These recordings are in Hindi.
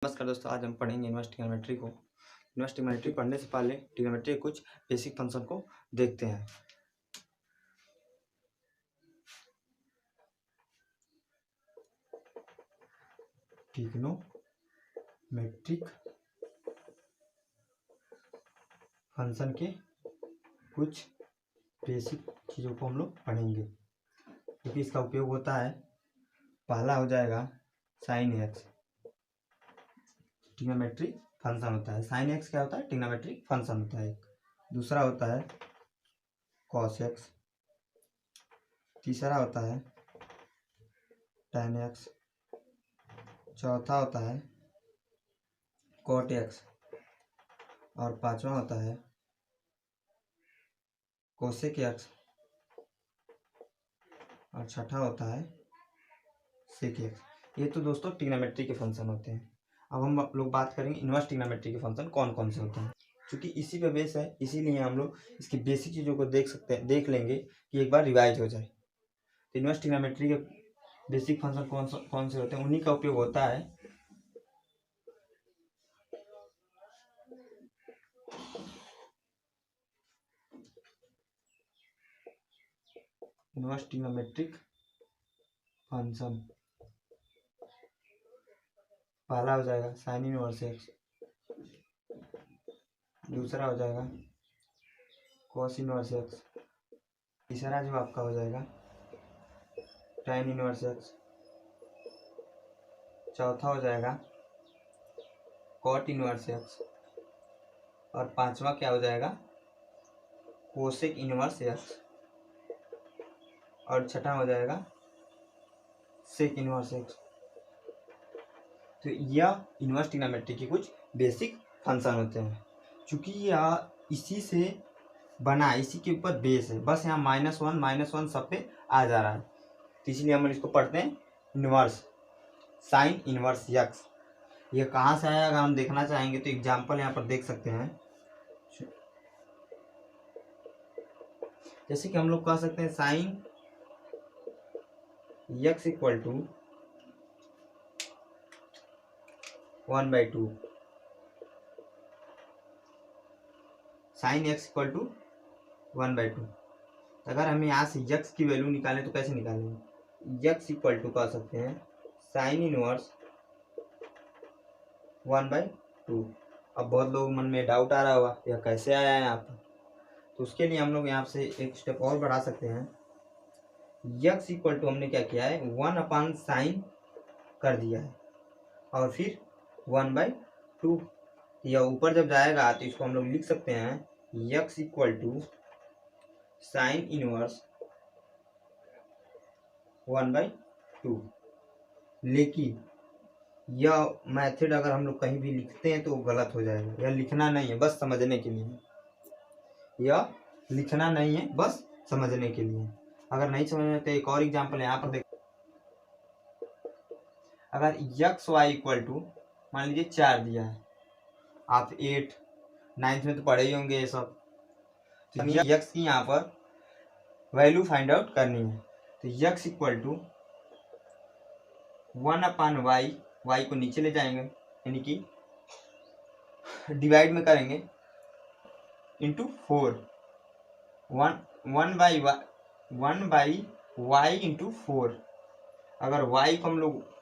नमस्कार दोस्तों, आज हम पढ़ेंगे इनवर्स ट्रिग्नोमेट्री को। इनवर्स ट्रिग्नोमेट्री पढ़ने से पहले ट्रिग्नोमेट्री के कुछ बेसिक फंक्शन को देखते हैं। ट्रिग्नोमेट्रिक फंक्शन के कुछ बेसिक चीज़ों को हम लोग पढ़ेंगे, क्योंकि इसका उपयोग होता है। पहला हो जाएगा साइन एक्स, ट्रिग्नोमेट्रिक फंक्शन होता है। साइन एक्स क्या होता है? ट्रिग्नोमेट्रिक फंक्शन होता है। दूसरा होता है कॉस एक्स, तीसरा होता है tan एक्स, चौथा होता है cot एक्स और पांचवा होता है कोसेक एक्स और छठा होता है सेक एक्स। ये तो दोस्तों ट्रिग्नोमेट्री के फंक्शन होते हैं। अब हम लोग बात करेंगे इनवर्स ट्रिग्नोमेट्री के फंक्शन कौन कौन से होते हैं। क्योंकि इसी पे बेस है, इसीलिए हम लोग इसकी बेसिक चीज़ों को देख लेंगे कि एक बार रिवाइज हो जाए। तो इनवर्स ट्रिग्नोमेट्री के बेसिक फंक्शन कौन से होते हैं, उन्हीं का उपयोग होता है इनवर्स ट्रिग्नोमेट्रिक फंक्शन। पहला हो जाएगा साइन इनवर्स एक्स, दूसरा हो जाएगा कॉस इनवर्स एक्स, तीसरा जो आपका हो जाएगा tan इनवर्स एक्स, चौथा हो जाएगा cot इनवर्स एक्स और पांचवा क्या हो जाएगा कोसेक इनवर्स एक्स और छठा हो जाएगा सेक इनवर्स एक्स। तो यह इनवर्स ट्रिग्नोमेट्री के कुछ बेसिक फंक्शन होते हैं। चूँकि यह इसी से बना, इसी के ऊपर बेस है, बस यहाँ -1 सब पे आ जा रहा है, तो इसलिए हम इसको पढ़ते हैं इनवर्स साइन इनवर्स एक्स। ये कहाँ से आया, अगर हम देखना चाहेंगे तो एग्जाम्पल यहाँ पर देख सकते हैं। जैसे कि हम लोग कह सकते हैं sine x equal to 1/2, sine x equal to 1/2। अगर हमें यहाँ से यक्स की वैल्यू निकालें तो कैसे निकालेंगे? यक्स इक्वल टू कह सकते हैं साइन इनवर्स 1/2। अब बहुत लोग मन में डाउट आ रहा होगा यह कैसे आया है यहाँ पर, तो उसके लिए हम लोग यहाँ से एक स्टेप और बढ़ा सकते हैं। यक्स इक्वल टू हमने क्या किया है 1/sin कर दिया है और फिर 1/2। यह ऊपर जब जाएगा तो इसको हम लोग लिख सकते हैं x equal to sine inverse 1/2। लेकिन यह मेथड अगर हम लोग कहीं भी लिखते हैं तो गलत हो जाएगा। यह लिखना नहीं है, बस समझने के लिए। यह लिखना नहीं है, बस समझने के लिए। अगर नहीं समझ में तो एक और एग्जांपल यहाँ पर देख। अगर यक्स वाई इक्वल टू मान लीजिए 4 दिया है, आप 8 9th में तो पढ़े ही होंगे ये सब। तो यक्स की यहाँ पर वैल्यू फाइंड आउट करनी है, तो x equal to 1/y, y को नीचे ले जाएंगे यानी कि डिवाइड में करेंगे इंटू 4, 1/y इंटू 4। अगर y को हम लोग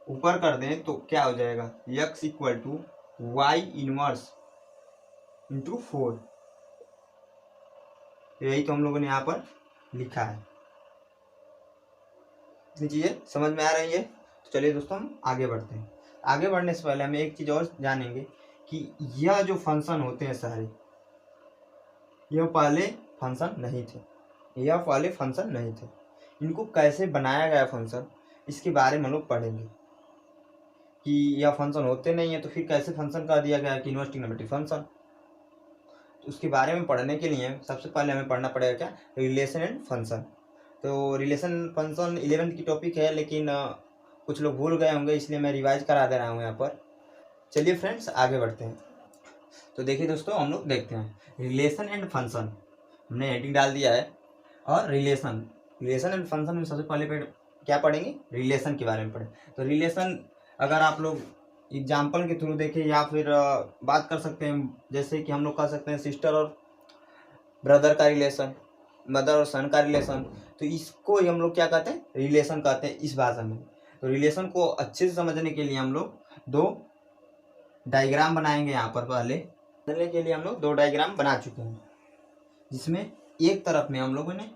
ऊपर कर दें तो क्या हो जाएगा x equal to y inverse into 4। यही तो हम लोगों ने यहाँ पर लिखा है। इतनी चीज़ें समझ में आ रही है। तो चलिए दोस्तों हम आगे बढ़ते हैं। आगे बढ़ने से पहले हम एक चीज़ और जानेंगे कि यह जो फंक्शन होते हैं सारे, यह पहले फंक्शन नहीं थे। इनको कैसे बनाया गया फंक्शन, इसके बारे में हम लोग पढ़ेंगे कि यह फंक्शन होते नहीं है तो फिर कैसे फंक्शन कर दिया गया कि इनवर्स ट्रिग्नोमेट्रिक फंक्शन। तो उसके बारे में पढ़ने के लिए सबसे पहले हमें पढ़ना पड़ेगा क्या, रिलेशन एंड फंक्शन। तो रिलेशन फंक्शन 11th की टॉपिक है, लेकिन कुछ लोग भूल गए होंगे, इसलिए मैं रिवाइज करा दे रहा हूँ यहाँ पर। चलिए फ्रेंड्स आगे बढ़ते हैं। तो देखिए दोस्तों, हम लोग देखते हैं रिलेशन एंड फंक्शन, हमने हेडिंग डाल दिया है। और रिलेशन एंड फंक्शन में सबसे पहले क्या पढ़ेंगे, रिलेशन के बारे में पढ़ें। तो रिलेशन अगर आप लोग एग्जाम्पल के थ्रू देखें या फिर बात कर सकते हैं, जैसे कि हम लोग कह सकते हैं सिस्टर और ब्रदर का रिलेशन, मदर और सन का रिलेशन। तो इसको ही हम लोग क्या कहते हैं, रिलेशन कहते हैं इस भाषा में। तो रिलेशन को अच्छे से समझने के लिए हम लोग दो डायग्राम बनाएंगे। यहाँ पर पहले समझने के लिए हम लोग दो डायग्राम बना चुके हैं, जिसमें एक तरफ में हम लोगों ने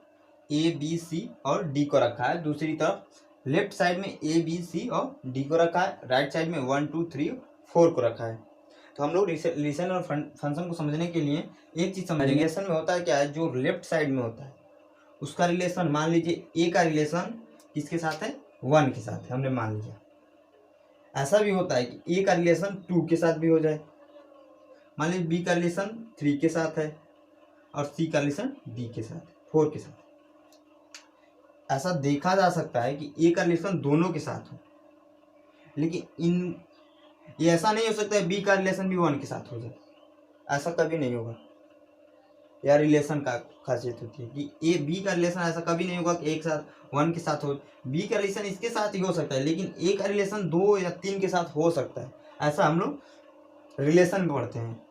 ए बी सी और डी को रखा है, दूसरी तरफ लेफ्ट साइड में ए बी सी और डी को रखा है, राइट साइड में 1 2 3 4 को रखा है। तो हम लोग रिलेशन और फंक्शन को समझने के लिए एक चीज समझेंगे। रिलेशन में होता है क्या है, जो लेफ्ट साइड में होता है उसका रिलेशन, मान लीजिए ए का रिलेशन किसके साथ है, 1 के साथ है, हमने मान लिया। ऐसा भी होता है कि ए का रिलेशन 2 के साथ भी हो जाए, मान लीजिए बी का रिलेशन 3 के साथ है और सी का रिलेशन डी के साथ, 4 के साथ। ऐसा देखा जा सकता है कि ए का रिलेशन दोनों के साथ हो, लेकिन ये ऐसा नहीं हो सकता है बी का रिलेशन भी 1 के साथ हो जाए, ऐसा कभी नहीं होगा। या रिलेशन का खासियत होती है कि ए बी का रिलेशन ऐसा कभी नहीं होगा कि एक साथ 1 के साथ हो। बी का रिलेशन इसके साथ ही हो सकता है, लेकिन ए का रिलेशन 2 या 3 के साथ हो सकता है। ऐसा हम लोग रिलेशन में पढ़ते हैं।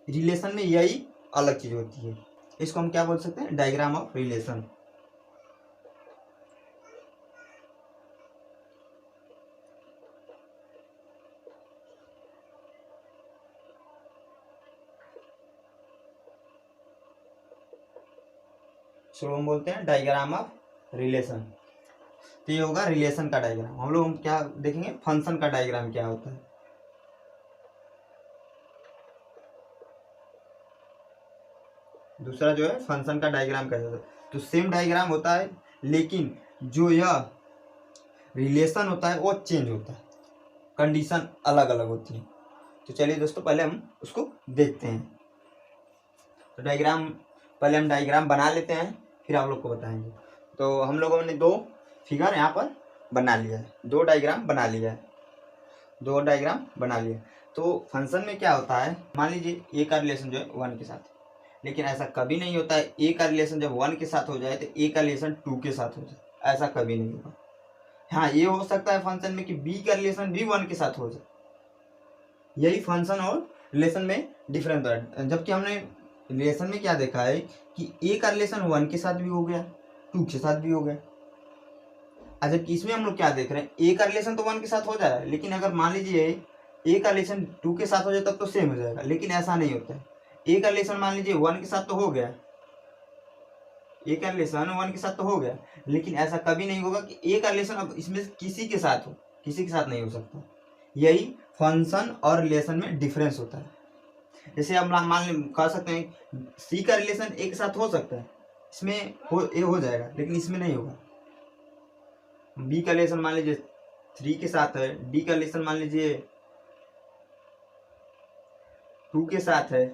रिलेशन में यही अलग चीज होती है, इसको हम क्या बोल सकते हैं, डायग्राम ऑफ रिलेशन। इसको हम बोलते हैं डायग्राम ऑफ रिलेशन। तो ये होगा रिलेशन का डायग्राम। हम क्या देखेंगे, फंक्शन का डायग्राम क्या होता है। दूसरा जो है फंक्शन का डायग्राम कैसे होता है। तो सेम डायग्राम होता है, लेकिन जो यह रिलेशन होता है वो चेंज होता है, कंडीशन अलग अलग होती है। तो चलिए दोस्तों, पहले हम उसको देखते हैं। तो पहले हम डायग्राम बना लेते हैं, फिर आप लोग को बताएंगे। तो हम लोगों ने दो फिगर यहाँ पर बना लिया है, दो डायग्राम बना लिया है। तो फंक्शन में क्या होता है, मान लीजिए ए का रिलेशन जो है 1 के साथ, लेकिन ऐसा कभी नहीं होता है ए का रिलेशन जब 1 के साथ हो जाए तो ए का रिलेशन 2 के साथ हो जाए, ऐसा कभी नहीं होगा। हाँ, ये हो सकता है फंक्शन में कि बी का रिलेशन भी 1 के साथ हो जाए। यही फंक्शन और रिलेशन में डिफरेंस है। जबकि हमने रिलेशन में क्या देखा है कि ए का रिलेशन 1 के साथ भी हो गया, 2 के साथ भी हो गया। जबकि इसमें हम लोग क्या देख रहे हैं, ए का रिलेशन तो 1 के साथ हो जा रहा है, लेकिन अगर मान लीजिए ए का रिलेशन 2 के साथ हो जाए तब तो सेम हो जाएगा, लेकिन ऐसा नहीं होता है। ए का रिलेशन मान लीजिए 1 के साथ तो हो गया, ए का रिलेशन 1 के साथ तो हो गया, लेकिन ऐसा कभी नहीं होगा कि ए का रिलेशन अब इसमें किसी के साथ हो, किसी के साथ नहीं हो सकता। यही फंक्शन और रिलेशन में डिफरेंस होता है। जैसे हम कह सकते हैं सी का रिलेशन ए के साथ हो सकता है, इसमें ए हो जाएगा, लेकिन इसमें नहीं होगा। बी का रिलेशन मान लीजिए 3 के साथ है, डी का रिलेशन मान लीजिए 2 के साथ है।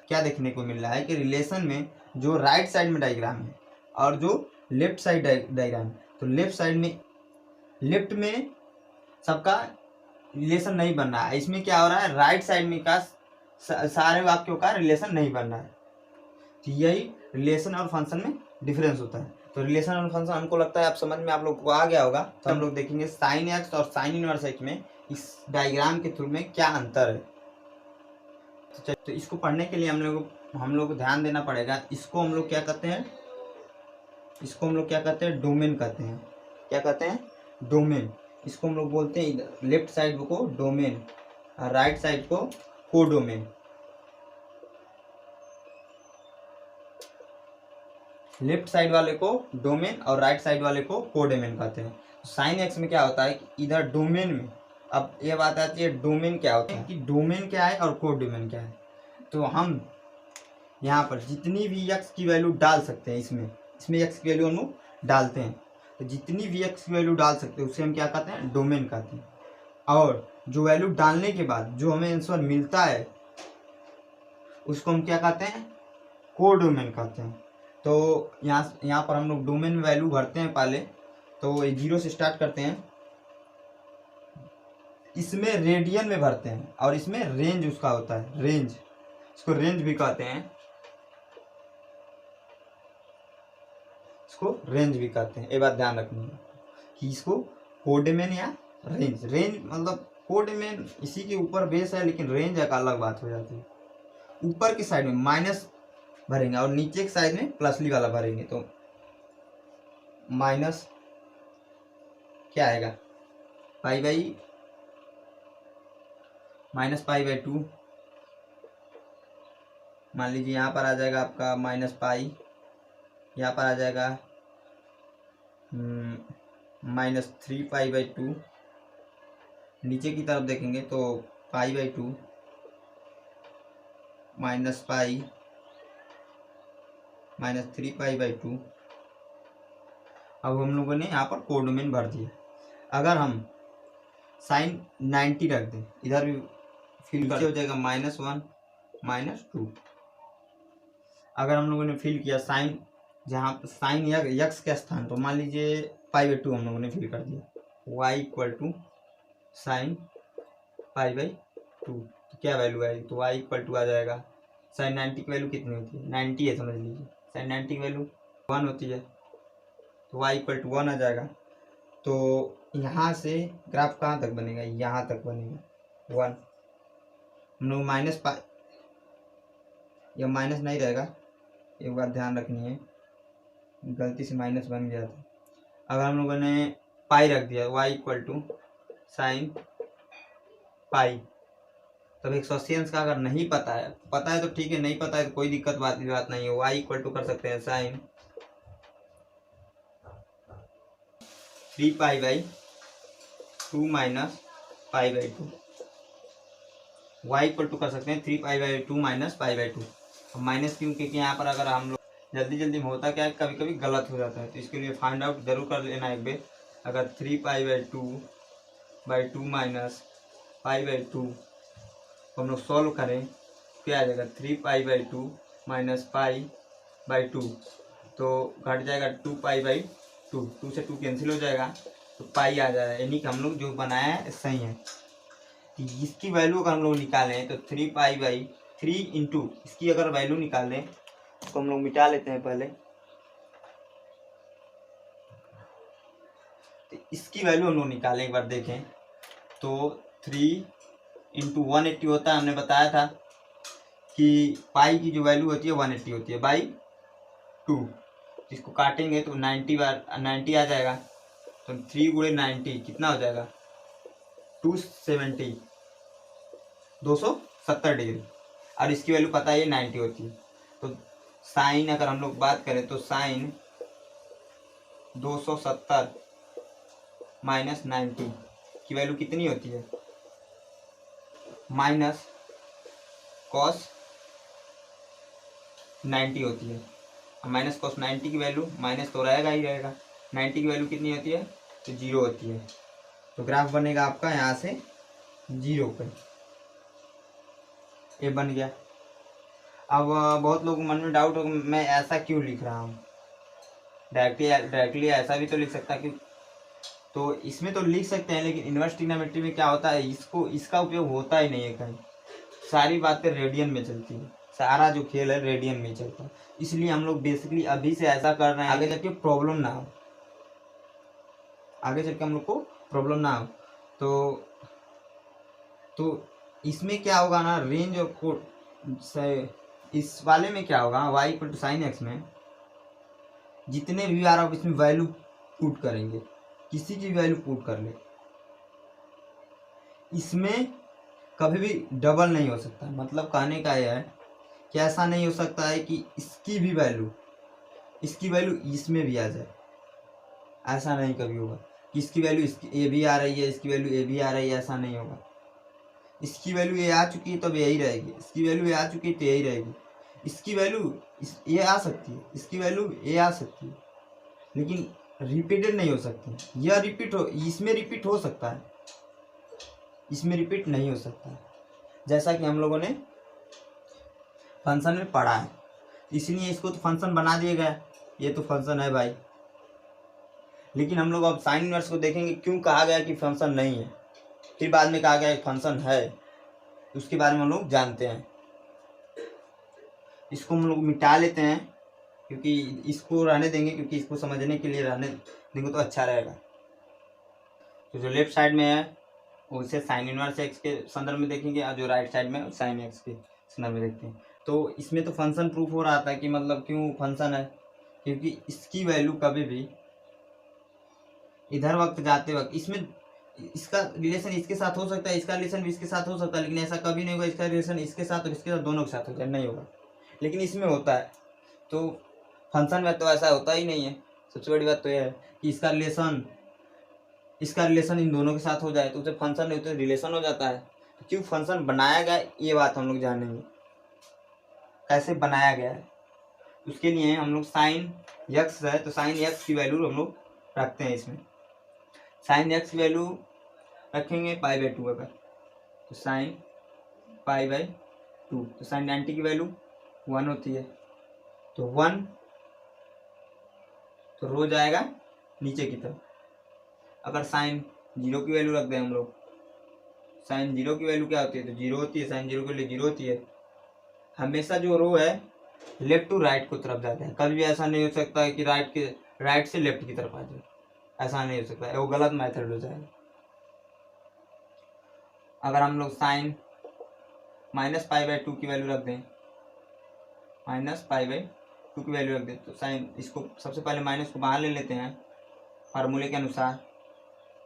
क्या देखने को मिल रहा है कि रिलेशन में जो राइट साइड में डायग्राम है और जो लेफ्ट साइड डायग्राम है, तो लेफ्ट में सबका रिलेशन नहीं बन रहा है। इसमें क्या हो रहा है, राइट साइड में का सारे वाक्यों का रिलेशन नहीं बन रहा है। तो यही रिलेशन और फंक्शन में डिफरेंस होता है। तो रिलेशन और फंक्शन हमको लगता है आप समझ में आप लोग को आ गया होगा। तो हम लोग देखेंगे साइन एक्स और साइन इनवर्स एक्स में इस डायग्राम के थ्रू में क्या अंतर है। तो इसको पढ़ने के लिए हम लोग को ध्यान देना पड़ेगा। इसको हम लोग क्या कहते हैं, डोमेन कहते हैं। क्या कहते हैं, डोमेन। इसको हम लोग बोलते हैं, लेफ्ट साइड को डोमेन और राइट साइड को कोडोमेन। लेफ्ट साइड वाले को डोमेन और राइट साइड वाले को कोडोमेन कहते हैं। साइन एक्स में क्या होता है कि इधर डोमेन में, अब ये बात आती है डोमेन क्या होता है कि डोमेन क्या है और कोडोमेन क्या है। तो हम यहाँ पर जितनी भी एक्स की वैल्यू डाल सकते हैं, इसमें एक्स की वैल्यू हम लोग डालते हैं, तो जितनी भी एक्स की वैल्यू डाल सकते हैं उसे हम क्या कहते हैं, डोमेन कहते हैं। और जो वैल्यू डालने के बाद जो हमें आंसर मिलता है उसको हम क्या कहते हैं, कोडोमेन कहते हैं। तो यहाँ पर हम लोग डोमेन में वैल्यू भरते हैं पहले, तो 0 से स्टार्ट करते हैं। इसमें रेडियन में भरते हैं और इसमें रेंज उसका होता है, रेंज, इसको रेंज भी कहते हैं, इसको रेंज भी कहते हैं। ये बात ध्यान रखनी है कि इसको कोडोमेन या रेंज रेंज मतलब कोड में इसी के ऊपर बेस है, लेकिन रेंज एक अलग बात हो जाती है। ऊपर की साइड में माइनस भरेंगे और नीचे की साइड में प्लसली वाला भरेंगे, तो माइनस क्या आएगा, पाई बाई -π/2। मान लीजिए यहाँ पर आ जाएगा आपका -π, यहाँ पर आ जाएगा -3π/2। नीचे की तरफ देखेंगे तो π/2 -π -3π/2। अब हम लोगों ने यहाँ पर कोडोमेन भर दिया। अगर हम साइन 90 रख दें, इधर भी फिल कर हो जाएगा -1 -2। अगर हम लोगों ने फिल किया साइन, जहाँ पर साइन यक्स के स्थान, तो मान लीजिए π/2 हम लोगों ने फिल कर दिया, y = साइन π/2। तो क्या वैल्यू आएगी, तो y = आ जाएगा, साइन 90 की वैल्यू कितनी होती है, 90 है समझ लीजिए, साइन 90 की वैल्यू 1 होती है, तो y = 1 आ जाएगा। तो यहाँ से ग्राफ कहाँ तक बनेगा, यहाँ तक बनेगा 1। हम लोग -π, यह माइनस नहीं रहेगा, एक बात ध्यान रखनी है, गलती से माइनस बन गया था। अगर हम लोगों ने पाई रख दिया, y = साइन पाई, तब 180 अंश का अगर नहीं पता है तो ठीक है, नहीं पता है तो कोई दिक्कत बात नहीं है, y = कर सकते हैं साइन 3π/2 -π/2। y = कर सकते हैं 3π/2 -π/2। अब माइनस क्यों, क्योंकि यहाँ पर अगर हम लोग जल्दी में होता क्या है, कभी कभी गलत हो जाता है, तो इसके लिए फाइंड आउट जरूर कर लेना एक बार। अगर 3π/2 -π/2 हम लोग सॉल्व करें, क्या आ जाएगा, 3π/2 -π/2, तो घट जाएगा 2π/2, 2 से 2 कैंसिल हो जाएगा, तो पाई आ जाएगा, यानी कि हम लोग जो बनाया है सही है। तो इसकी वैल्यू अगर हम लोग निकालें तो 3π/3 इंटू इसकी अगर वैल्यू निकालें तो हम लोग मिटा लेते हैं पहले। तो इसकी वैल्यू हम लोग निकालें, एक बार देखें तो 3 इंटू 180 होता है, हमने बताया था कि पाई की जो वैल्यू होती है 180 होती है बाई 2। इसको काटेंगे तो 90 आ जाएगा, तो 3 × 90 कितना हो जाएगा, 270 डिग्री, और इसकी वैल्यू पता है 90 होती है। तो साइन अगर हम लोग बात करें तो साइन 270 -90 की वैल्यू कितनी होती है, माइनस कॉस 90 होती है। माइनस कॉस 90 की वैल्यू, माइनस तो रहेगा ही रहेगा, 90 की वैल्यू कितनी होती है, तो 0 होती है। तो ग्राफ बनेगा आपका यहाँ से 0 पे, ये बन गया। अब बहुत लोगों के मन में डाउट होगा मैं ऐसा क्यों लिख रहा हूँ, डायरेक्टली ऐसा भी तो लिख सकता कि, तो इसमें तो लिख सकते हैं, लेकिन इनवर्स ट्रिग्नोमेट्री में क्या होता है, इसका उपयोग होता ही नहीं है कहीं, सारी बातें रेडियन में चलती है, सारा जो खेल है रेडियन में चलता है। इसलिए हम लोग बेसिकली अभी से ऐसा कर रहे हैं, आगे जाके प्रॉब्लम ना हो, आगे चल के हम लोग को प्रॉब्लम ना हो। तो इसमें क्या होगा ना, रेंज और कोड, इस वाले में क्या होगा, y = sin x में जितने भी आ रहा हो इसमें वैल्यू पुट करेंगे, किसी की वैल्यू पुट कर ले, इसमें कभी भी डबल नहीं हो सकता। मतलब कहने का यह है कि ऐसा नहीं हो सकता है कि इसकी वैल्यू इसमें भी आ जाए, ऐसा नहीं कभी होगा कि इसकी वैल्यू ए भी आ रही है, इसकी वैल्यू ए भी आ रही है, ऐसा नहीं होगा। इसकी वैल्यू ए आ चुकी है तब यही रहेगी, इसकी वैल्यू ए आ चुकी है तो यही रहेगी, इसकी वैल्यू ये आ सकती है, इसकी वैल्यू ए आ सकती है, लेकिन रिपीटेड नहीं हो सकती। यह इसमें रिपीट हो सकता है, इसमें रिपीट नहीं हो सकता है, जैसा कि हम लोगों ने फंक्शन में पढ़ा है, इसलिए इसको तो फंक्शन बना दिया गया, ये तो फंक्शन है भाई। लेकिन हम लोग अब साइन इनवर्स को देखेंगे, क्यों कहा गया कि फंक्शन नहीं है, फिर बाद में कहा गया फंक्शन है, उसके बारे में हम लोग जानते हैं। इसको हम लोग मिटा लेते हैं, क्योंकि इसको रहने देंगे, क्योंकि इसको समझने के लिए रहने देंगे तो अच्छा रहेगा। तो जो लेफ्ट साइड में है उसे साइन इनवर्स एक्स के संदर्भ में देखेंगे और जो राइट साइड में साइन एक्स के संदर्भ में देखते हैं। तो इसमें तो फंक्शन प्रूफ हो रहा था कि मतलब क्यों फंक्शन है, क्योंकि इसकी वैल्यू कभी भी इधर वक्त जाते वक्त इसमें इसका रिलेशन इसके साथ हो सकता है, इसका रिलेशन भी इसके साथ हो सकता है, लेकिन ऐसा कभी नहीं होगा इसका रिलेशन इसके साथ और इसके साथ दोनों के साथ हो जाए, नहीं होगा, लेकिन इसमें होता है। तो फंक्शन में तो ऐसा होता ही नहीं है। सबसे बड़ी बात तो यह है कि इसका रिलेशन इन दोनों के साथ हो जाए तो उसे फंक्शन नहीं, तो रिलेशन हो जाता है। तो क्यों फंक्शन बनाया गया ये बात हम लोग जानेंगे, कैसे बनाया गया है। उसके लिए हम लोग साइन यक्स है तो साइन यक्स की वैल्यू हम लोग रखते हैं। इसमें साइन यक्स की वैल्यू रखेंगे π/2 अगर, तो साइन π/2, तो साइन 90 की वैल्यू 1 होती है, तो 1 तो रो जाएगा नीचे की तरफ। अगर साइन 0 की वैल्यू रख दें हम लोग, साइन 0 की वैल्यू क्या होती है, तो 0 होती है, साइन 0 की वैल्यू 0 होती है। हमेशा जो रो है लेफ्ट टू राइट को तरफ जाता है, कभी भी ऐसा नहीं हो सकता है कि राइट से लेफ्ट की तरफ आ जाए, ऐसा नहीं हो सकता है, वो गलत मेथड हो जाएगा। अगर हम लोग साइन -π/2 की वैल्यू रख दें, -π/2 की वैल्यू रख दें, तो साइन इसको सबसे पहले माइनस को बाहर ले लेते हैं फार्मूले के अनुसार,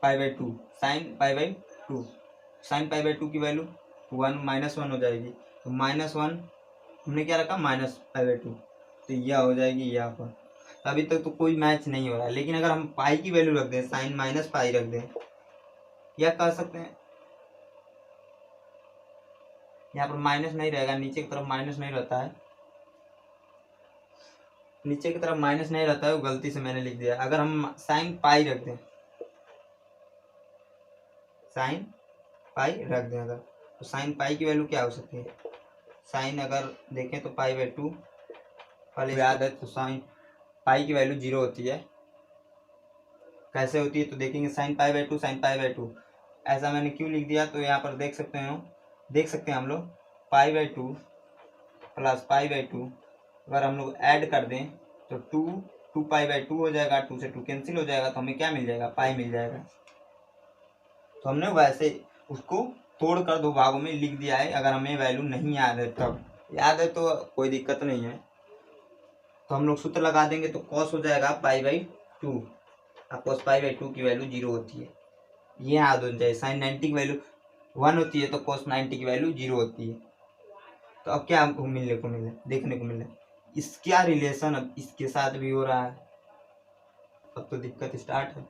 π/2 साइन π/2, साइन π/2 की वैल्यू 1 हो जाएगी, तो -1 हमने क्या रखा -π/2, तो यह हो जाएगी यहाँ पर। अभी तक तो कोई मैच नहीं हो रहा है, लेकिन अगर हम पाई की वैल्यू रख दें, साइन -π रख दें, या कर सकते हैं यहाँ पर माइनस नहीं रहेगा, नीचे की तरफ माइनस नहीं रहता है, नीचे की तरफ माइनस नहीं रहता है, वो गलती से मैंने लिख दिया। अगर हम साइन पाई रख दें, साइन पाई रख दें अगर, तो साइन पाई की वैल्यू क्या हो सकती है, साइन अगर देखें तो π/2 पहले याद है, तो साइन पाई की वैल्यू 0 होती है। कैसे होती है तो देखेंगे, साइन π/2 साइन π/2, ऐसा मैंने क्यों लिख दिया, तो यहाँ पर देख सकते हैं हम लोग π/2 प्लस π/2 अगर हम लोग ऐड कर दें तो 2π/2 हो जाएगा, 2 से 2 कैंसिल हो जाएगा, तो हमें क्या मिल जाएगा, पाई मिल जाएगा। तो हमने वैसे उसको तोड़कर दो भागों में लिख दिया है, अगर हमें वैल्यू नहीं याद है तब, याद है तो कोई दिक्कत नहीं है। तो हम लोग सूत्र लगा देंगे, तो कॉस हो जाएगा π/2, कॉस π/2 की वैल्यू 0 होती है, ये याद हो जाए। साइन 90 की वैल्यू 1 होती है, तो कॉस 90 की वैल्यू 0 होती है। तो अब क्या हमको देखने को मिले, इसका रिलेशन अब इसके साथ भी हो रहा है। अब तो दिक्कत स्टार्ट है,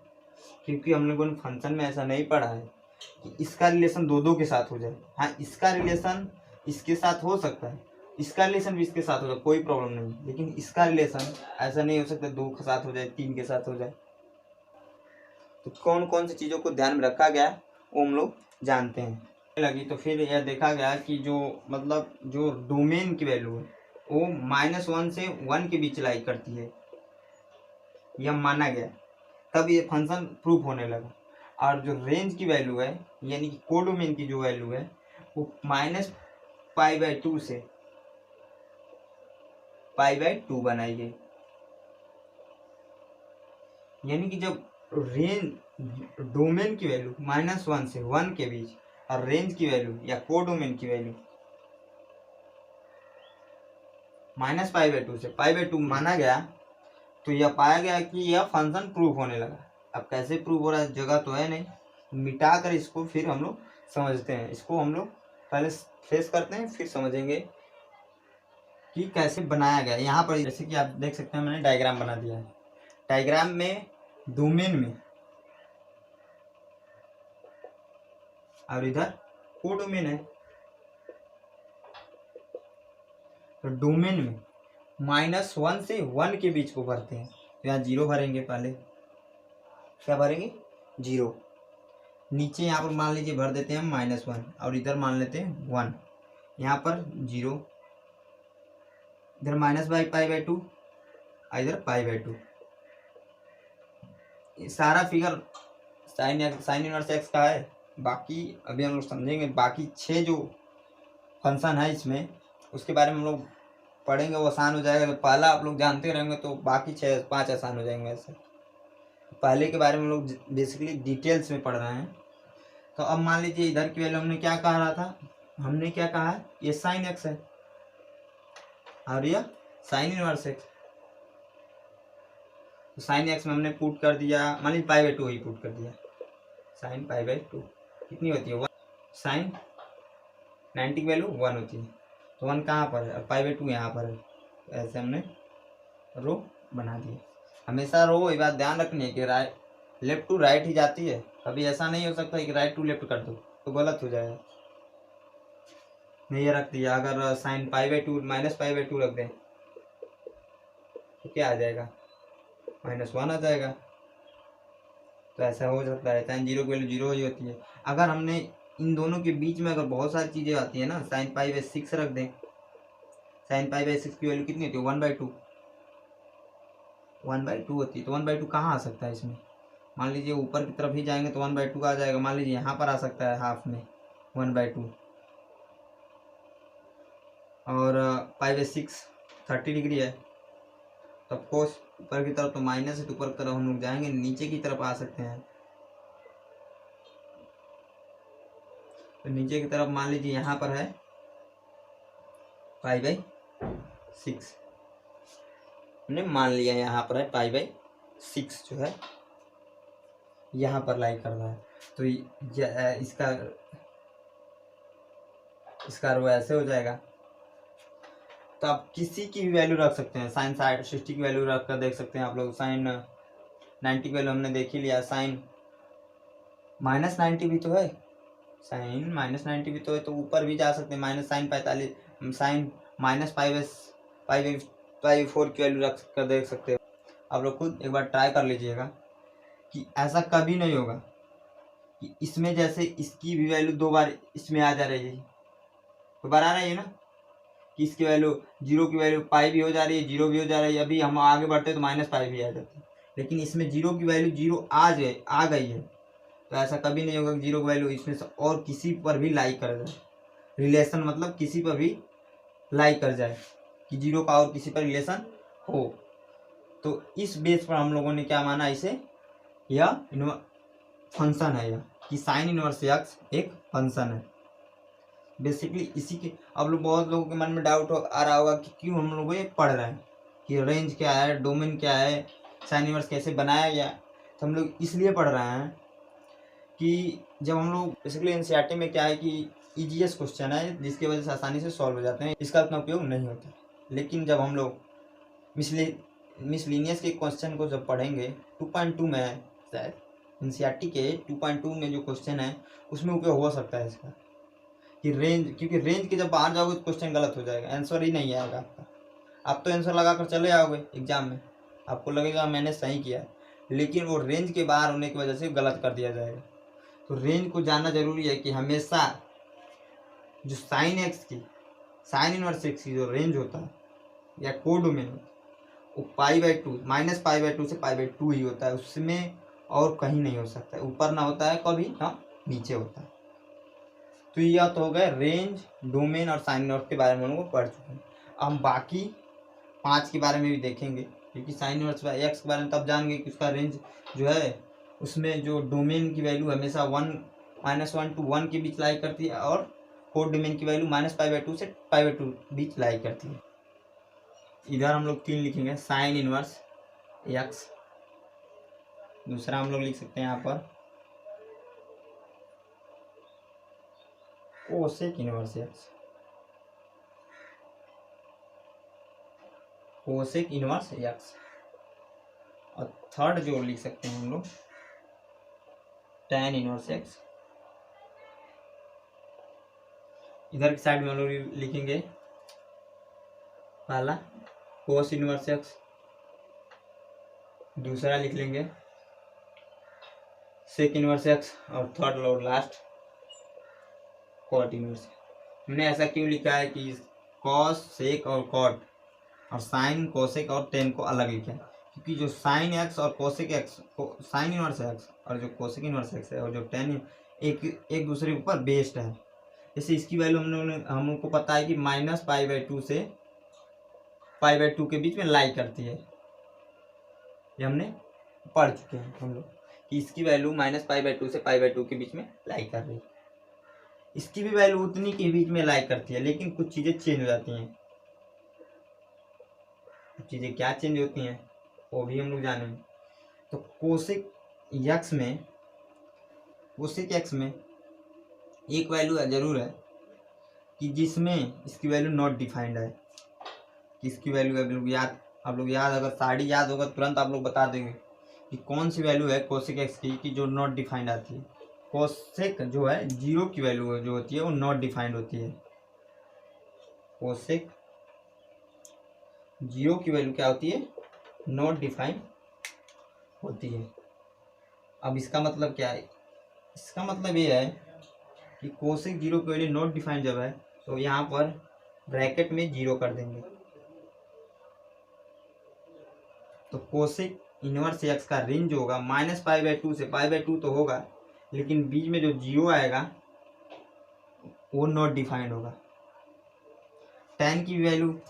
क्योंकि हम लोगों ने फंक्शन में ऐसा नहीं पढ़ा है कि इसका रिलेशन दो के साथ हो जाए। हाँ, इसका रिलेशन इसके साथ हो सकता है, इसका रिलेशन भी इसके साथ हो जाए, कोई प्रॉब्लम नहीं, लेकिन इसका रिलेशन ऐसा नहीं हो सकता 2 के साथ हो जाए, 3 के साथ हो जाए। तो कौन कौन सी चीज़ों को ध्यान में रखा गया वो हम लोग जानते हैं। लगी तो फिर यह देखा गया कि जो मतलब जो डोमेन की वैल्यू है वो -1 से 1 के बीच लाई करती है, यह माना गया, तब ये फंक्शन प्रूफ होने लगा। और जो रेंज की वैल्यू है यानी कि कोडोमेन की जो वैल्यू है वो -π/2 से π/2 बनाई गई, यानी कि जब डोमेन की वैल्यू -1 से 1 के बीच और रेंज की वैल्यू या कोडोमेन की वैल्यू -π/2 से π/2 माना गया, तो यह पाया गया कि यह फंक्शन प्रूफ होने लगा। अब कैसे प्रूफ हो रहा है, जगह तो है नहीं, मिटा कर इसको फिर हम लोग समझते हैं। इसको हम लोग पहले फेस करते हैं, फिर समझेंगे कि कैसे बनाया गया। यहाँ पर जैसे कि आप देख सकते हैं, मैंने डायग्राम बना दिया है। डायग्राम में डोमेन में और इधर कोडोमेन है, तो डोमेन में -1 से 1 के बीच को भरते हैं, तो यहाँ 0 भरेंगे, पहले क्या भरेंगे 0, नीचे यहाँ पर मान लीजिए भर देते हैं -1 और इधर मान लेते हैं 1, यहाँ पर 0, इधर -π/2 इधर π/2। सारा फिगर साइन इनवर्स एक्स का है। बाकी अभी हम लोग समझेंगे, बाकी 6 जो फंक्शन है इसमें उसके बारे में हम लोग पढ़ेंगे, वो आसान हो जाएगा। पहला आप लोग जानते रहेंगे तो बाकी 5 आसान हो जाएंगे। ऐसे पहले के बारे में हम लोग बेसिकली डिटेल्स में पढ़ रहे हैं। तो अब मान लीजिए इधर की वैल्यू हमने क्या कह रहा था, हमने क्या कहा है, ये साइन एक्स है और यह साइन इनवर्स एक्स। तो साइन एक्स में हमने पुट कर दिया, मान लीजिए pi by two he put कर दिया, साइन पाई बाई टू कितनी होती है 1, साइन 90 की वैल्यू 1 होती है, तो 1 कहाँ पर है और पाई बाई टू यहाँ पर है। तो ऐसे हमने रो बना दिए। हमेशा रो ये बात ध्यान रखनी है कि राइट लेफ्ट टू राइट ही जाती है, कभी ऐसा नहीं हो सकता कि राइट टू लेफ्ट कर दो तो गलत हो जाएगा। नहीं, ये रख दिया, अगर sine pi by two minus pi by two रख दें तो क्या आ जाएगा, -1 आ जाएगा। तो ऐसा हो सकता है, साइन जीरो की वैल्यू जीरो ही होती है। अगर हमने इन दोनों के बीच में अगर बहुत सारी चीज़ें आती है ना, साइन पाई बाई 6 रख दें, साइन पाई बाई 6 की वैल्यू कितनी होती है 1/2, 1/2 होती है। तो 1/2 कहाँ आ सकता है इसमें, मान लीजिए ऊपर की तरफ ही जाएंगे तो 1/2 आ जाएगा, मान लीजिए यहाँ पर आ सकता है हाफ में 1/2, और पाई बाई 6 30 डिग्री है, तो ऑफकोर्स ऊपर की तरफ तो माइनस है, तो ऊपर की तरफ हम लोग जाएंगे, नीचे की तरफ आ सकते हैं। तो नीचे की तरफ मान लीजिए यहाँ पर है पाई बाई 6, हमने मान लिया यहाँ पर है पाई बाई 6 जो है यहाँ पर लाई कर रहा है। तो इसका रो ऐसे हो जाएगा। तो आप किसी की भी वैल्यू रख सकते हैं, साइन 60 की वैल्यू रख कर देख सकते हैं आप लोग, साइन 90 की वैल्यू हमने देख ही लिया, साइन -90 भी तो है, साइन -90 भी तो है, तो ऊपर भी जा सकते हैं, minus sine 45, sine minus pi 4 की वैल्यू रख कर देख सकते हो। आप लोग खुद एक बार ट्राई कर लीजिएगा कि ऐसा कभी नहीं होगा कि इसमें जैसे इसकी भी वैल्यू 2 बार इसमें आ जा रही है, तो बार आ रही है ना, कि इसकी वैल्यू जीरो की वैल्यू पाई भी हो जा रही है, जीरो भी हो जा रही है, अभी हम आगे बढ़ते हैं तो -पाई भी आ जाती है, लेकिन इसमें जीरो की वैल्यू जीरो आ गई है। तो ऐसा कभी नहीं होगा कि जीरो की वैल्यू इसमें से और किसी पर भी लाई कर जाए, रिलेशन मतलब किसी पर भी लाई कर जाए कि जीरो का और किसी पर रिलेशन हो। तो इस बेस पर हम लोगों ने क्या माना इसे, यह फंक्शन है, यह कि साइन इनवर्स एक्स एक फंक्शन है बेसिकली इसी के। अब लोग बहुत लोगों के मन में डाउट आ रहा होगा कि क्यों हम लोग ये पढ़ रहे हैं, कि रेंज क्या है, डोमेन क्या है, साइन इनवर्स कैसे बनाया गया। तो हम लोग इसलिए पढ़ रहे हैं कि जब हम लोग बेसिकली एनसीईआरटी में क्या है कि ईजीएस्ट क्वेश्चन है जिसकी वजह से आसानी से सॉल्व हो जाते हैं, इसका उतना उपयोग नहीं होता। लेकिन जब हम लोग मिसलिनियस के क्वेश्चन को जब पढ़ेंगे 2.2 में, शायद एनसीईआरटी के 2.2 में जो क्वेश्चन है उसमें उपयोग हो सकता है इसका, कि रेंज, क्योंकि रेंज के जब बाहर जाओगे तो क्वेश्चन गलत हो जाएगा, आंसर ही नहीं आएगा आपका। आप तो आंसर लगा कर चले आओगे एग्जाम में, आपको लगेगा मैंने सही किया, लेकिन वो रेंज के बाहर होने की वजह से गलत कर दिया जाएगा। तो रेंज को जानना जरूरी है कि हमेशा जो साइन एक्स की, साइन इनवर्स एक्स की जो रेंज होता है या कोडोमेन होता है वो π/2 -π/2 से π/2 ही होता है, उसमें और कहीं नहीं हो सकता है, ऊपर ना होता है कभी ना नीचे होता है। तो यह तो हो गए रेंज, डोमेन और साइन इनवर्स के बारे में हम लोग पढ़ चुके हैं। हम बाकी 5 के बारे में भी देखेंगे, क्योंकि साइन इनवर्स एक्स के बारे में तब जानेंगे कि उसका रेंज जो है उसमें जो डोमेन की वैल्यू हमेशा -1 to 1 के बीच लाई करती है, और कोड डोमेन की वैल्यू -π/2 से π/2 बीच लाई करती है। इधर हम लोग 3 लिखेंगे, साइन इनवर्स एक्स, दूसरा हम लोग लिख सकते हैं यहाँ पर cosec inverse x, cosec inverse x, और थर्ड जो लिख सकते हैं हम लोग tan इनवर्स एक्स। इधर की साइड में हम लोग लिखेंगे पहला कोस इनवर्स एक्स, दूसरा लिख लेंगे सेक इनवर्स एक्स, और थर्ड और लास्ट कॉट इनवर्स। हमने ऐसा क्यों लिखा है कि कॉस, सेक और कॉट, और साइन, कोसेक और टेन को अलग लिखा है, क्योंकि जो साइन एक्स और cosec x, sine inverse x और जो कोसेक इनवर्स एक्स है और जो टेन एक दूसरे के ऊपर बेस्ड है। जैसे इसकी वैल्यू हम लोग को पता है कि -π/2 से π/2 के बीच में लाई करती है, ये हमने पढ़ चुके हैं हम लोग कि इसकी वैल्यू -π/2 से π/2 के बीच में लाई कर रही है। इसकी भी वैल्यू उतनी के बीच में लाई करती है, लेकिन कुछ चीज़ें चेंज हो जाती हैं। कुछ चीज़ें क्या चेंज होती हैं वो भी हम लोग जानेंगे। तो कोसेक एक्स में एक वैल्यू जरूर है कि जिसमें इसकी वैल्यू नॉट डिफाइंड है। किसकी वैल्यू है आप लोग याद अगर साड़ी याद होगा तुरंत आप लोग बता देंगे कि कौन सी वैल्यू है कोसेक एक्स की जो नॉट डिफाइंड आती है। कोसेक जो है 0 की वैल्यू जो होती है वो नॉट डिफाइंड होती है। कोसेक 0 की वैल्यू क्या होती है? नॉट डिफाइंड होती है। अब इसका मतलब क्या है? इसका मतलब ये है कि कोसेक 0 की वैल्यू नॉट डिफाइंड जब है तो यहाँ पर ब्रैकेट में 0 कर देंगे। तो कोसेक इनवर्स एक्स का रेंज जो होगा -π/2 से π/2 तो होगा, लेकिन बीच में जो 0 आएगा वो नॉट डिफाइंड होगा। tan की वैल्यू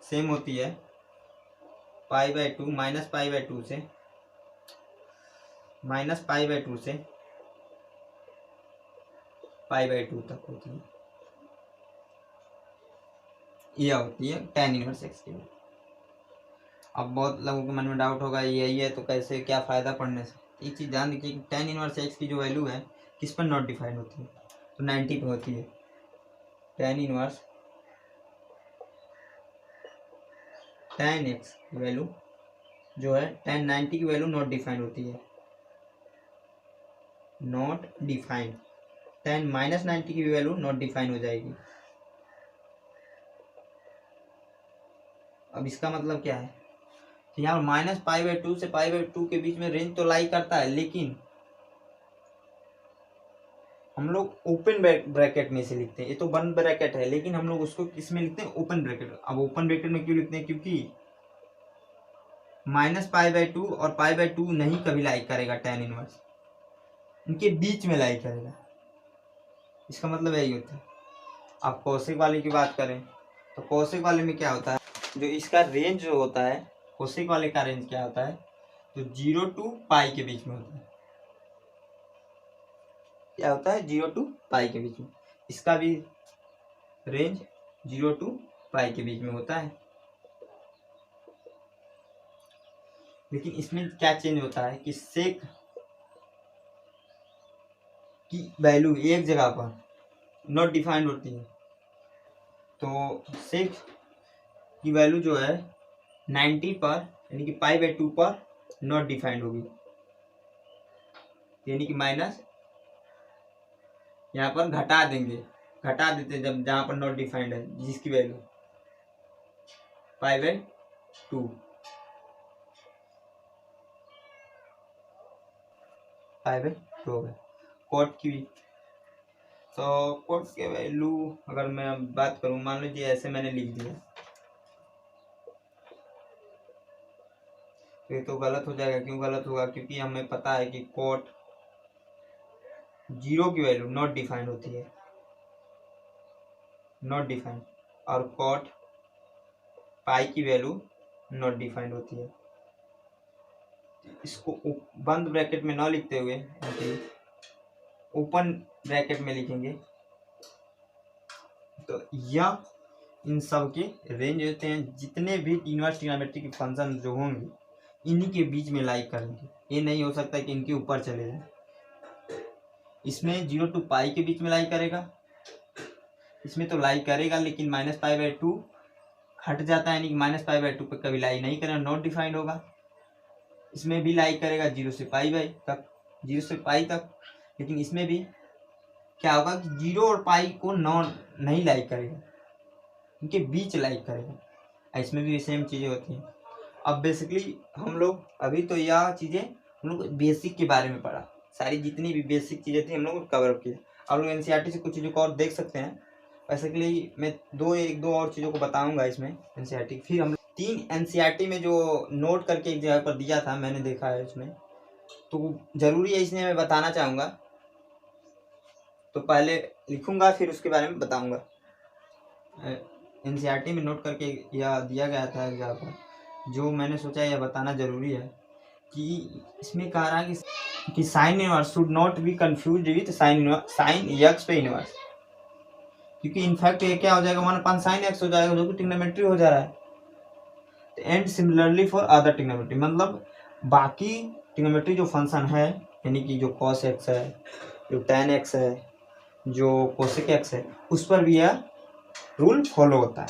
सेम होती है π/2 -π/2 से π/2 तक होती है। यह होती है tan इनवर्स एक्स की। अब बहुत लोगों के मन में डाउट होगा यही है तो कैसे क्या फ़ायदा पढ़ने से। एक चीज़ ध्यान रखिए कि tan इनवर्स एक्स की जो वैल्यू है किस पर नॉट डिफाइंड होती है? तो 90 पे होती है। tan इनवर्स tan एक्स की वैल्यू जो है tan 90 की वैल्यू नॉट डिफाइंड होती है। नॉट डिफाइंड tan -90 की वैल्यू नॉट डिफाइंड हो जाएगी। अब इसका मतलब क्या है कि यहाँ -π/2 से π/2 के बीच में रेंज तो लाई करता है, लेकिन हम लोग ओपन ब्रैकेट में से लिखते हैं। ये तो बंद ब्रैकेट है, लेकिन हम लोग उसको किसमें लिखते हैं? Open bracket. अब ओपन ब्रैकेट में क्यों लिखते हैं? क्योंकि -π/2 और π/2 नहीं कभी लाई करेगा tan इनवर्स, इनके बीच में लाई करेगा। इसका मतलब यही होता है। अब कोसेक वाले की बात करें तो कोसेक वाले में क्या होता है, जो इसका रेंज जो होता है, कोसेक वाले का रेंज क्या होता है? तो 0 to π के बीच में होता है। क्या होता है? 0 to π के बीच में। इसका भी रेंज 0 to π के बीच में होता है। लेकिन इसमें क्या चेंज होता है कि सेक की वैल्यू एक जगह पर नॉट डिफाइंड होती है। तो सेक की वैल्यू जो है 90 पर यानी कि π/2 पर नॉट डिफाइंड होगी, यानी कि माइनस यहाँ पर घटा देते जब जहाँ पर नॉट डिफाइंड है, जिसकी वैल्यू π/2 हो गया। कोट की तो कोट के वैल्यू अगर मैं बात करूँ, मान लीजिए ऐसे मैंने लिख दिया तो ये तो गलत हो जाएगा। क्यों गलत होगा? क्योंकि हमें पता है कि कोट 0 की वैल्यू नॉट डिफाइंड होती है, नॉट डिफाइंड, और कोट पाई की वैल्यू नॉट डिफाइंड होती है। इसको बंद ब्रैकेट में न लिखते हुए ओपन ब्रैकेट में लिखेंगे तो यह इन सब के रेंज होते हैं। जितने भी इनवर्स ट्रिग्नोमेट्री के फंक्शन जो होंगे इन्हीं के बीच में लाई करेंगे। ये नहीं हो सकता कि इनके ऊपर चले जाए। इसमें 0 to π के बीच में लाई करेगा, इसमें तो लाई करेगा लेकिन -π/2 हट जाता है, यानी कि -π/2 पे कभी लाई नहीं करेगा, नॉट डिफाइंड होगा। इसमें भी लाई करेगा 0 से π तक, 0 से π तक, लेकिन इसमें भी क्या होगा कि 0 और π को नहीं लाई करेगा, इनके बीच लाई करेगा। इसमें भी सेम चीज़ें होती हैं। अब बेसिकली हम लोग अभी तो यह चीज़ें हम लोग बेसिक के बारे में पढ़ा, सारी जितनी भी बेसिक चीज़ें थी हम लोग कवर अप किए। आप लोग एनसीईआरटी से कुछ चीज़ों को और देख सकते हैं। बेसिकली मैं एक दो और चीज़ों को बताऊंगा इसमें एनसीईआरटी। फिर हम 3 एनसीईआरटी में जो नोट करके एक जगह पर दिया था मैंने देखा है इसमें, तो ज़रूरी है इसलिए मैं बताना चाहूँगा। तो पहले लिखूँगा फिर उसके बारे में बताऊँगा। एनसीईआरटी में नोट करके यह दिया गया था एक जगह पर, जो मैंने सोचा यह बताना ज़रूरी है कि इसमें कह रहा है कि sine inverse should not be confuse with sine x पे इनवर्स, क्योंकि इनफैक्ट ये क्या हो जाएगा 1/sin x हो जाएगा जो कि ट्रिग्नोमेट्री हो जा रहा है। And similarly for other trigonometry, मतलब बाकी ट्रिग्नोमेट्री जो फंक्शन है यानी कि जो cos x है, जो tan x है, जो cosec x है, उस पर भी यह रूल फॉलो होता है।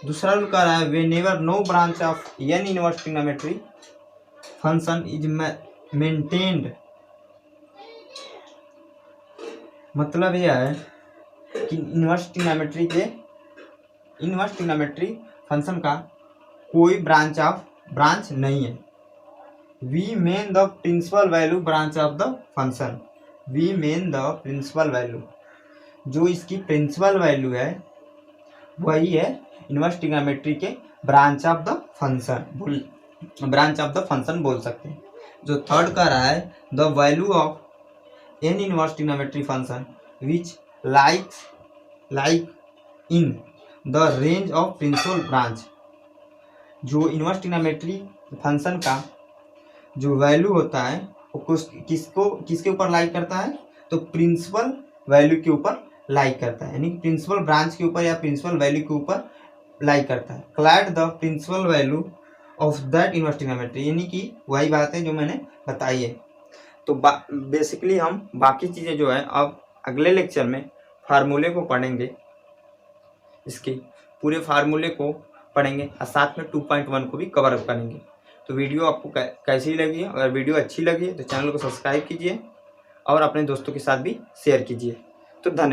दूसरा रूल कह रहा है whenever no branch of an inverse trigonometry function is maintained, मतलब यह है कि इनवर्स ट्रिग्नोमेट्री फंक्शन का कोई ब्रांच नहीं है। We mean the principal value branch of the function, we mean the principal value, जो इसकी प्रिंसिपल वैल्यू है वही है इनवर्स ट्रिग्नोमेट्री के ब्रांच ऑफ द फंक्शन बोल सकते हैं। जो थर्ड कह रहा है the value of an inverse trigonometry function which like in the range of principal branch, जो इनवर्स ट्रिग्नोमेट्री फंक्शन का जो वैल्यू होता है वो किसके ऊपर लाइक करता है, तो प्रिंसिपल वैल्यू के ऊपर लाइक करता है, यानी कि प्रिंसिपल ब्रांच के ऊपर या प्रिंसिपल वैल्यू के ऊपर लाइक करता है। Called the principal value of that inverse trigonometry, यानी कि वही बात है जो मैंने बताई है। तो बेसिकली हम बाकी चीज़ें जो है अब अगले लेक्चर में फार्मूले को पढ़ेंगे, इसके पूरे फार्मूले को पढ़ेंगे और साथ में 2.1 को भी कवर अप करेंगे। तो वीडियो आपको कैसी लगी है? अगर वीडियो अच्छी लगी है तो चैनल को सब्सक्राइब कीजिए और अपने दोस्तों के साथ भी शेयर कीजिए। तो धन्यवाद।